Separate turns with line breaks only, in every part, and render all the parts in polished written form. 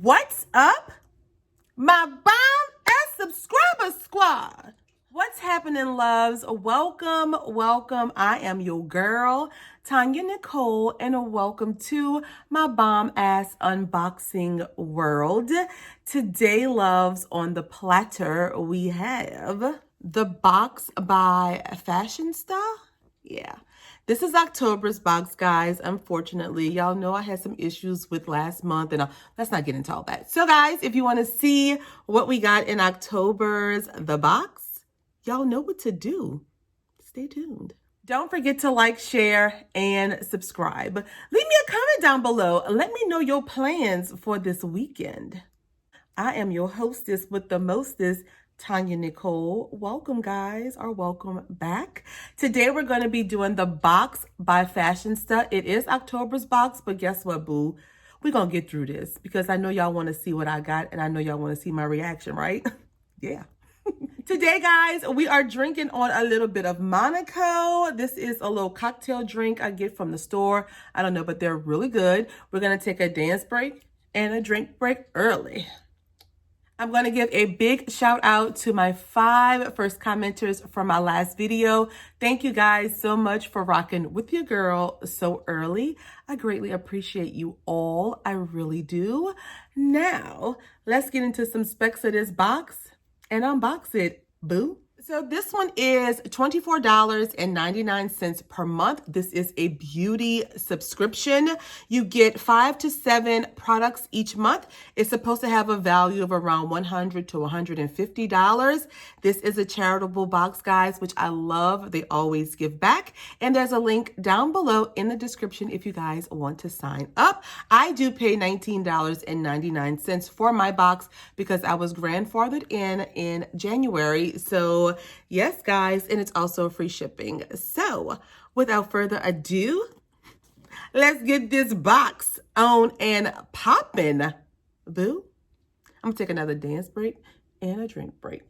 What's up, my bomb and subscriber squad? What's happening, loves? Welcome. I am your girl, TonyaNicole, and welcome to my bomb ass unboxing world. Today, loves, on the platter, we have the box by Fashionsta. Yeah. This is October's box, guys. Unfortunately, y'all know I had some issues with last month, and let's not get into all that. So, guys, if you want to see what we got in October's The Box, y'all know what to do. Stay tuned. Don't forget to like, share, and subscribe. Leave me a comment down below. Let me know your plans for this weekend. I am your hostess with the mostest, TonyaNicole. Welcome, guys, or welcome back. Today we're going to be doing the box by Fashionsta. It is October's box, but guess what, boo? We're going to get through this because I know y'all want to see what I got, and I know y'all want to see my reaction, right? Yeah. Today, guys, we are drinking on a little bit of Monaco. This is a little cocktail drink I get from the store. I don't know, but they're really good. We're going to take a dance break and a drink break early. I'm going to give a big shout out to my 5 first commenters from my last video. Thank you guys so much for rocking with your girl so early. I greatly appreciate you all. I really do. Now, let's get into some specs of this box and unbox it, boo. So this one is $24.99 per month. This is a beauty subscription. You get 5 to 7 products each month. It's supposed to have a value of around $100 to $150. This is a charitable box, guys, which I love. They always give back. And there's a link down below in the description if you guys want to sign up. I do pay $19.99 for my box because I was grandfathered in January. So yes, guys, and it's also free shipping. So without further ado, let's get this box on and popping, boo. I'm gonna take another dance break and a drink break.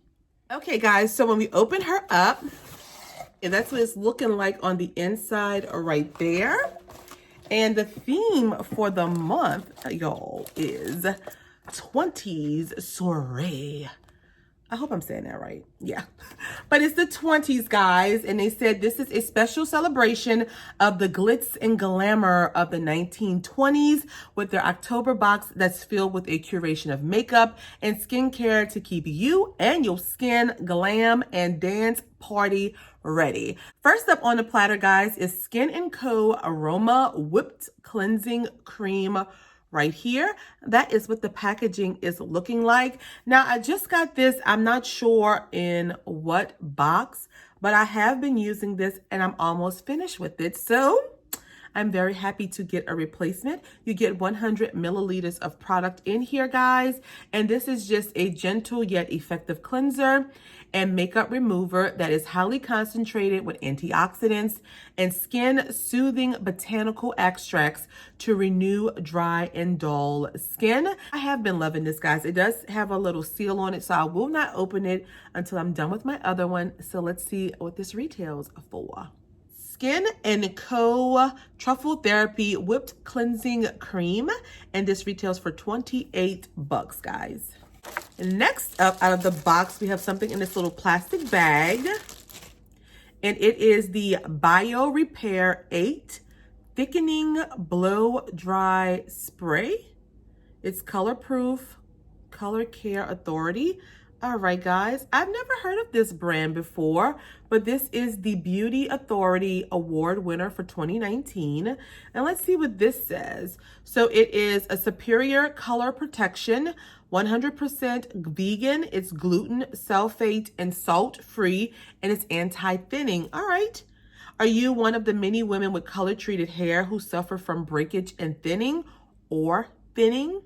Okay, guys, so when we open her up, and that's what it's looking like on the inside right there. And the theme for the month, y'all, is 20s soiree. I hope I'm saying that right. Yeah. But it's the 20s, guys. And they said this is a special celebration of the glitz and glamour of the 1920s with their October box that's filled with a curation of makeup and skincare to keep you and your skin glam and dance party ready. First up on the platter, guys, is Skin & Co. Aroma Whipped Cleansing Cream. Right here, that is what the packaging is looking like. Now, I just got this. I'm not sure in what box, but I have been using this and I'm almost finished with it. So I'm very happy to get a replacement. You get 100 milliliters of product in here, guys. And this is just a gentle yet effective cleanser and makeup remover that is highly concentrated with antioxidants and skin soothing botanical extracts to renew dry and dull skin. I have been loving this, guys. It does have a little seal on it, so I will not open it until I'm done with my other one. So let's see what this retails for. Skin & Co. Truffle Therapy Whipped Cleansing Cream, and this retails for $28, guys. Next up, out of the box, we have something in this little plastic bag, and it is the Bio Repair 8 Thickening Blow Dry Spray. It's color proof, Color Care Authority. All right, guys, I've never heard of this brand before, but this is the Beauty Authority Award winner for 2019. And let's see what this says. So it is a superior color protection, 100% vegan, it's gluten, sulfate, and salt-free, and it's anti-thinning. All right. Are you one of the many women with color-treated hair who suffer from breakage and thinning or thinning?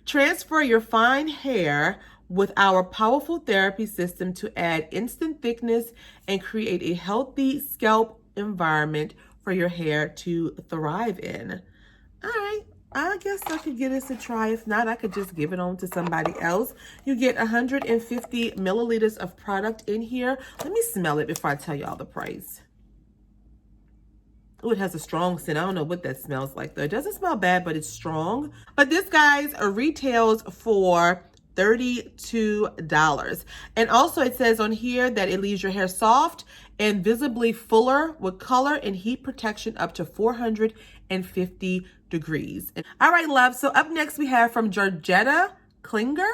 Transfer your fine hair with our powerful therapy system to add instant thickness and create a healthy scalp environment for your hair to thrive in. All right, I guess I could give this a try. If not, I could just give it on to somebody else. You get 150 milliliters of product in here. Let me smell it before I tell you all the price. Oh, it has a strong scent. I don't know what that smells like though. It doesn't smell bad, but it's strong. But this, guys, retails for $32. And also it says on here that it leaves your hair soft and visibly fuller with color and heat protection up to 450 degrees. All right, love. So up next we have from Georgetta Klinger.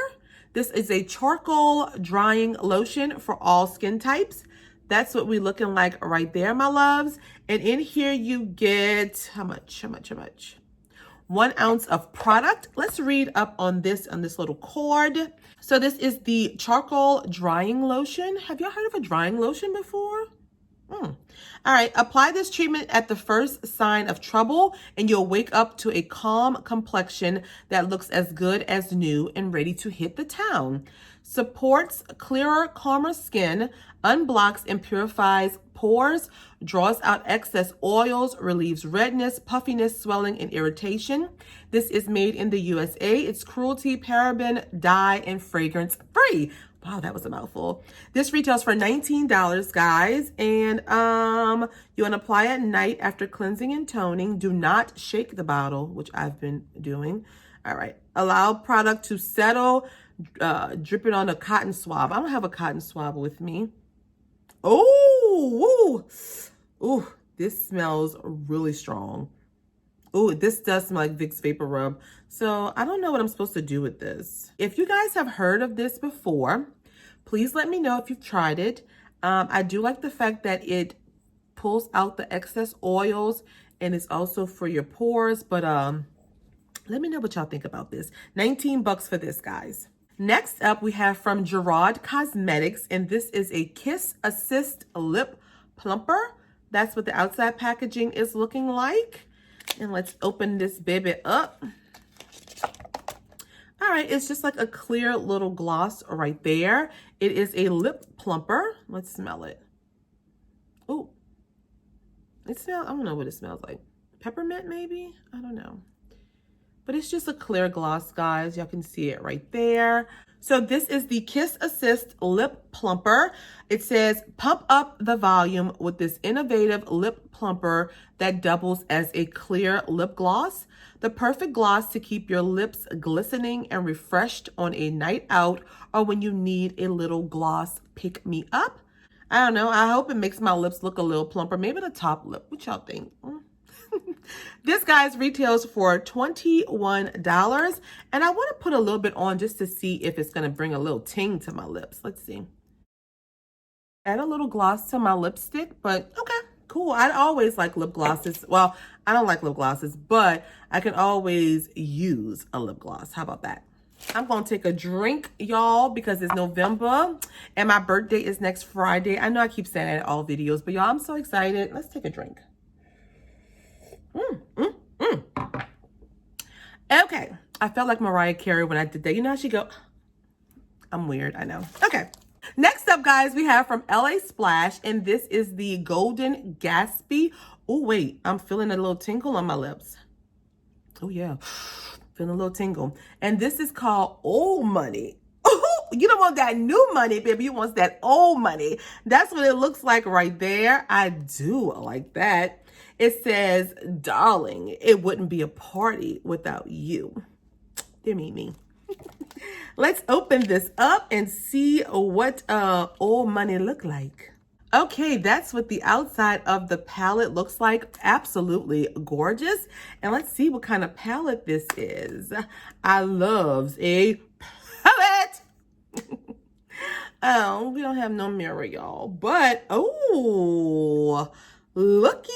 This is a charcoal drying lotion for all skin types. That's what we're looking like right there, my loves. And in here you get, how much? 1 ounce of product. Let's read up on this little cord. So this is the charcoal drying lotion. Have y'all heard of a drying lotion before? All right, apply this treatment at the first sign of trouble and you'll wake up to a calm complexion that looks as good as new and ready to hit the town. Supports clearer, calmer skin, unblocks and purifies pores, draws out excess oils, relieves redness, puffiness, swelling, and irritation. This is made in the USA. It's cruelty, paraben, dye, and fragrance free. Wow, that was a mouthful. This retails for $19, guys. And you want to apply at night after cleansing and toning. Do not shake the bottle, which I've been doing. All right. Allow product to settle. Drip it on a cotton swab. I don't have a cotton swab with me. Oh, ooh, this smells really strong. Oh, this does smell like Vicks Vapor Rub. So I don't know what I'm supposed to do with this. If you guys have heard of this before, please let me know if you've tried it. I do like the fact that it pulls out the excess oils and it's also for your pores. But let me know what y'all think about this. $19 for this, guys. Next up, we have from Gerard Cosmetics, and this is a Kiss Assist Lip Plumper. That's what the outside packaging is looking like. And let's open this baby up. All right, it's just like a clear little gloss right there. It is a lip plumper. Let's smell it. Oh, it smells, I don't know what it smells like. Peppermint, maybe? I don't know. But it's just a clear gloss, guys. Y'all can see it right there. So this is the Kiss Assist Lip Plumper. It says, pump up the volume with this innovative lip plumper that doubles as a clear lip gloss. The perfect gloss to keep your lips glistening and refreshed on a night out or when you need a little gloss pick-me-up. I don't know. I hope it makes my lips look a little plumper. Maybe the top lip. What y'all think? This, guys, retails for $21. And I want to put a little bit on just to see if it's going to bring a little ting to my lips. Let's see. Add a little gloss to my lipstick, but okay, cool. I always like lip glosses. Well, I don't like lip glosses, but I can always use a lip gloss. How about that? I'm going to take a drink, y'all, because it's November and my birthday is next Friday. I know I keep saying that in all videos, but y'all, I'm so excited. Let's take a drink. Okay, I felt like Mariah Carey when I did that. You know how she go, I'm weird, I know. Okay, next up, guys, we have from LA Splash, and this is the Golden Gatsby. Oh, wait, I'm feeling a little tingle on my lips. Oh, yeah, feeling a little tingle. And this is called Old Money. You don't want that new money, baby. You want that old money. That's what it looks like right there. I do like that. It says, darling, it wouldn't be a party without you. Dear me. Let's open this up and see what old money look like. Okay, that's what the outside of the palette looks like. Absolutely gorgeous. And let's see what kind of palette this is. I loves a palette. Oh, we don't have no mirror, y'all. But, oh, looky.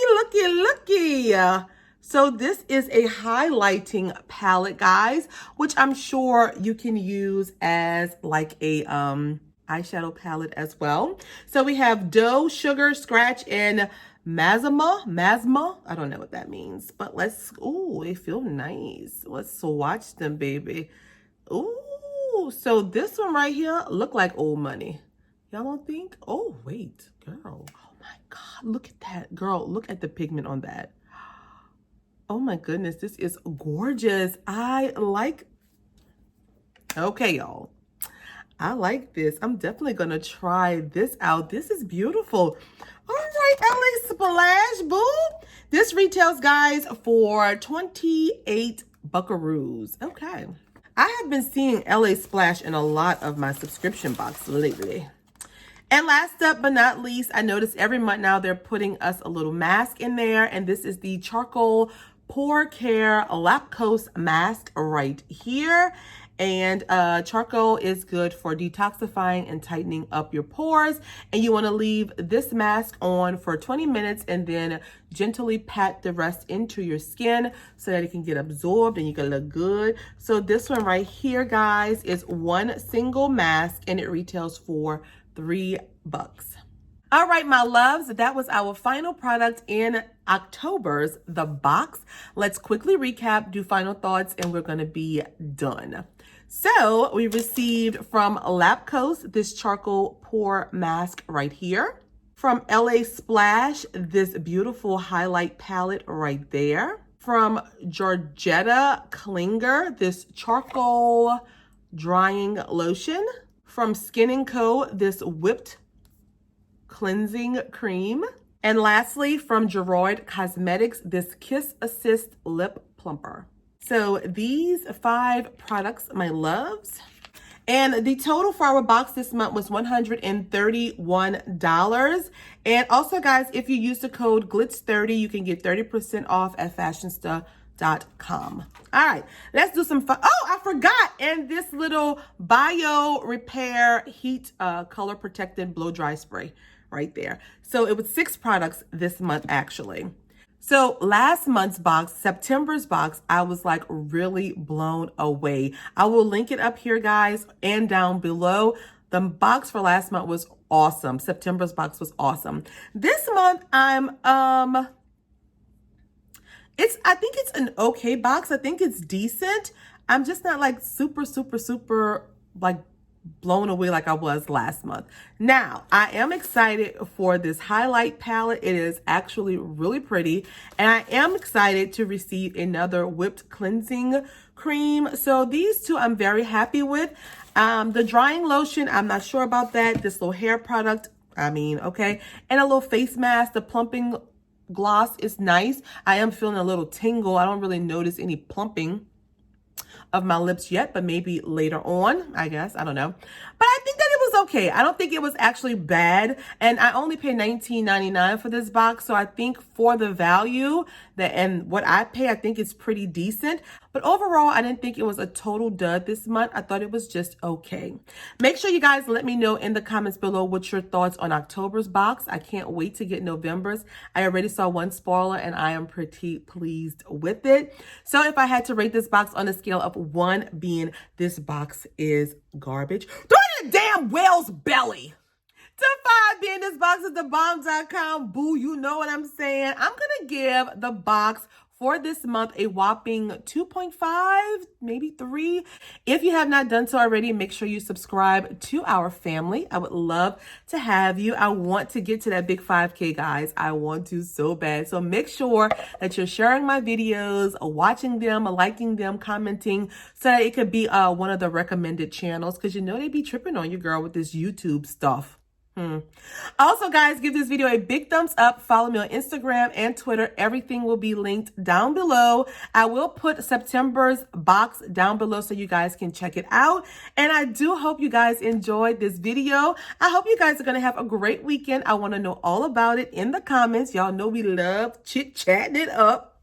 So this is a highlighting palette, guys, which I'm sure you can use as like a eyeshadow palette as well. So we have Dough, Sugar, Scratch, and Masma. I don't know what that means, but let's, ooh, they feel nice. Let's swatch them, baby. Ooh, so this one right here look like old money. Y'all don't think? Oh, wait, girl. Oh my God, look at that. Girl, look at the pigment on that. Oh my goodness, this is gorgeous. I like, okay, y'all. I like this. I'm definitely gonna try this out. This is beautiful. All right, LA Splash, boo. This retails, guys, for 28 buckaroos. Okay. I have been seeing LA Splash in a lot of my subscription box lately. And last up but not least, I noticed every month now they're putting us a little mask in there. And this is the Charcoal Pore Care Lap Coat Mask right here. And charcoal is good for detoxifying and tightening up your pores. And you want to leave this mask on for 20 minutes and then gently pat the rest into your skin so that it can get absorbed and you can look good. So this one right here, guys, is one single mask and it retails for $3. All right, my loves, that was our final product in October's The Box. Let's quickly recap, do final thoughts, and we're going to be done. So we received from Lapco's this charcoal pore mask right here. From LA Splash, this beautiful highlight palette right there. From Georgetta Klinger, this charcoal drying lotion. From Skin & Co., this whipped cleansing cream. And lastly, from Gerard Cosmetics, this Kiss Assist Lip Plumper. So these 5 products, my loves. And the total for our box this month was $131. And also, guys, if you use the code GLITZ30, you can get 30% off at Fashionsta.com. All right, let's do some fun. Oh, I forgot. And this little Bio Repair Heat Color Protected Blow Dry Spray right there. So it was 6 products this month, actually. So last month's box, September's box, I was like really blown away. I will link it up here, guys, and down below. The box for last month was awesome. September's box was awesome. This month, I think it's an okay box. I think it's decent. I'm just not like super like blown away like I was last month. Now, I am excited for this highlight palette. It is actually really pretty. And I am excited to receive another whipped cleansing cream. So these two I'm very happy with. The drying lotion, I'm not sure about that. This little hair product, I mean, okay. And a little face mask, the plumping gloss is nice. I am feeling a little tingle. I don't really notice any plumping of my lips yet, but maybe later on, I guess. I don't know. But I think that it was okay. I don't think it was actually bad. And I only paid $19.99 for this box. So I think for the value and what I pay, I think it's pretty decent. But overall, I didn't think it was a total dud this month. I thought it was just okay. Make sure you guys let me know in the comments below what your thoughts on October's box. I can't wait to get November's. I already saw one spoiler and I am pretty pleased with it. So if I had to rate this box on a scale of 1 being this box is garbage, throw it in a damn whale's belly. To 5 being this box is thebomb.com. Boo, you know what I'm saying. I'm going to give the box for this month a whopping 2.5, maybe 3. If you have not done so already, make sure you subscribe to our family. I would love to have you. I want to get to that big 5K, guys. I want to so bad. So make sure that you're sharing my videos, watching them, liking them, commenting, so that it could be one of the recommended channels, because you know they be tripping on you, girl, with this YouTube stuff. Also, guys, give this video a big thumbs up. Follow me on Instagram and Twitter. Everything will be linked down below. I will put September's box down below so you guys can check it out. And I do hope you guys enjoyed this video. I hope you guys are going to have a great weekend. I want to know all about it in the comments. Y'all know we love chit-chatting it up.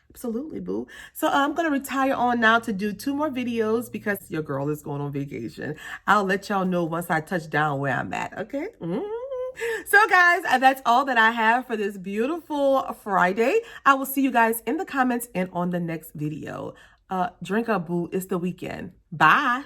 Absolutely, boo. So I'm going to retire on now to do 2 more videos because your girl is going on vacation. I'll let y'all know once I touch down where I'm at, okay? So, guys, that's all that I have for this beautiful Friday. I will see you guys in the comments and on the next video. Drink up, boo. It's the weekend. Bye.